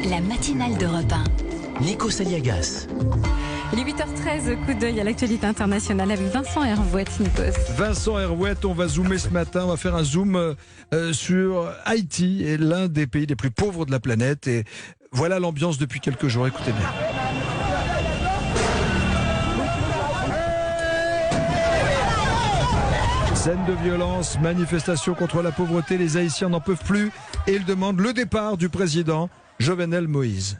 La matinale d'Europe 1. Nikos Aliagas. Il est 8h13, coup d'œil à l'actualité internationale avec Vincent Hervouette, Nikos. Vincent Hervouette, on va zoomer ce matin, on va faire un zoom sur Haïti, et l'un des pays les plus pauvres de la planète. Et voilà l'ambiance depuis quelques jours, écoutez bien. Scène de violence, manifestation contre la pauvreté, les Haïtiens n'en peuvent plus et ils demandent le départ du président Jovenel Moïse.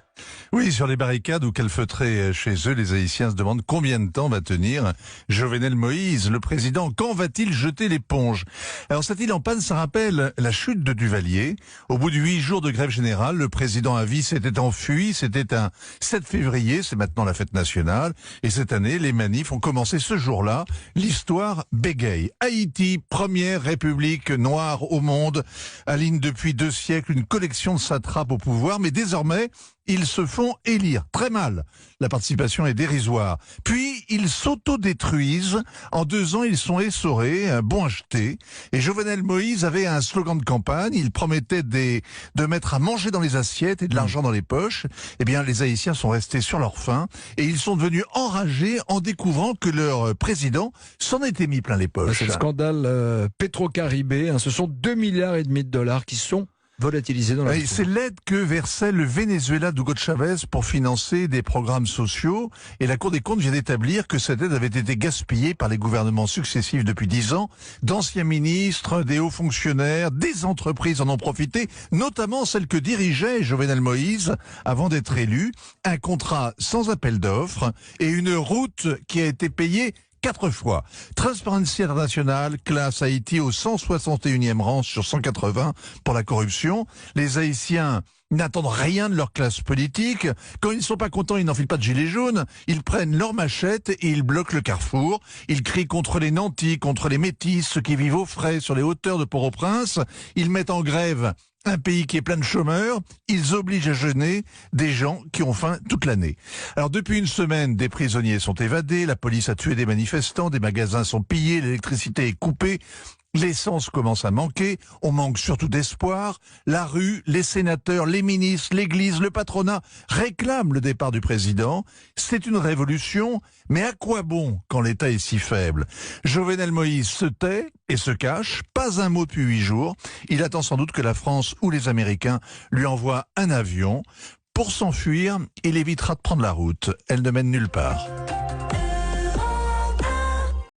Oui, sur les barricades ou calfeutrés chez eux, les Haïtiens se demandent combien de temps va tenir Jovenel Moïse, le président. Quand va-t-il jeter l'éponge? Alors, cette île en panne, ça rappelle la chute de Duvalier. Au bout de 8 jours de grève générale, le président à vie s'était enfui. C'était un 7 février, c'est maintenant la fête nationale. Et cette année, les manifs ont commencé ce jour-là. L'histoire bégaye. Haïti, première république noire au monde, aligne depuis 2 siècles une collection de satrapes au pouvoir. Mais désormais, ils se font élire. Très mal. La participation est dérisoire. Puis, ils s'autodétruisent. En 2 ans, ils sont essorés, un bon acheté. Et Jovenel Moïse avait un slogan de campagne. Il promettait de mettre à manger dans les assiettes et de l'argent dans les poches. Eh bien, les Haïtiens sont restés sur leur faim. Et ils sont devenus enragés en découvrant que leur président s'en était mis plein les poches. C'est le scandale Petro-Caribé. Ce sont 2,5 milliards de dollars qui sont volatilisé dans la vie. C'est l'aide que versait le Venezuela d'Hugo Chavez pour financer des programmes sociaux. Et la Cour des comptes vient d'établir que cette aide avait été gaspillée par les gouvernements successifs depuis 10 ans. D'anciens ministres, des hauts fonctionnaires, des entreprises en ont profité, notamment celles que dirigeait Jovenel Moïse avant d'être élu. Un contrat sans appel d'offres et une route qui a été payée 4 fois. Transparency International classe Haïti au 161e rang sur 180 pour la corruption. Les Haïtiens n'attendent rien de leur classe politique. Quand ils ne sont pas contents, ils n'enfilent pas de gilets jaunes. Ils prennent leur machette et ils bloquent le carrefour. Ils crient contre les nantis, contre les métis, ceux qui vivent aux frais sur les hauteurs de Port-au-Prince. Ils mettent en grève un pays qui est plein de chômeurs, ils obligent à jeûner des gens qui ont faim toute l'année. Alors depuis une semaine, des prisonniers sont évadés, la police a tué des manifestants, des magasins sont pillés, l'électricité est coupée. L'essence commence à manquer, on manque surtout d'espoir. La rue, les sénateurs, les ministres, l'église, le patronat réclament le départ du président. C'est une révolution, mais à quoi bon quand l'État est si faible? Jovenel Moïse se tait et se cache, pas un mot depuis 8 jours. Il attend sans doute que la France ou les Américains lui envoient un avion. Pour s'enfuir, il évitera de prendre la route. Elle ne mène nulle part.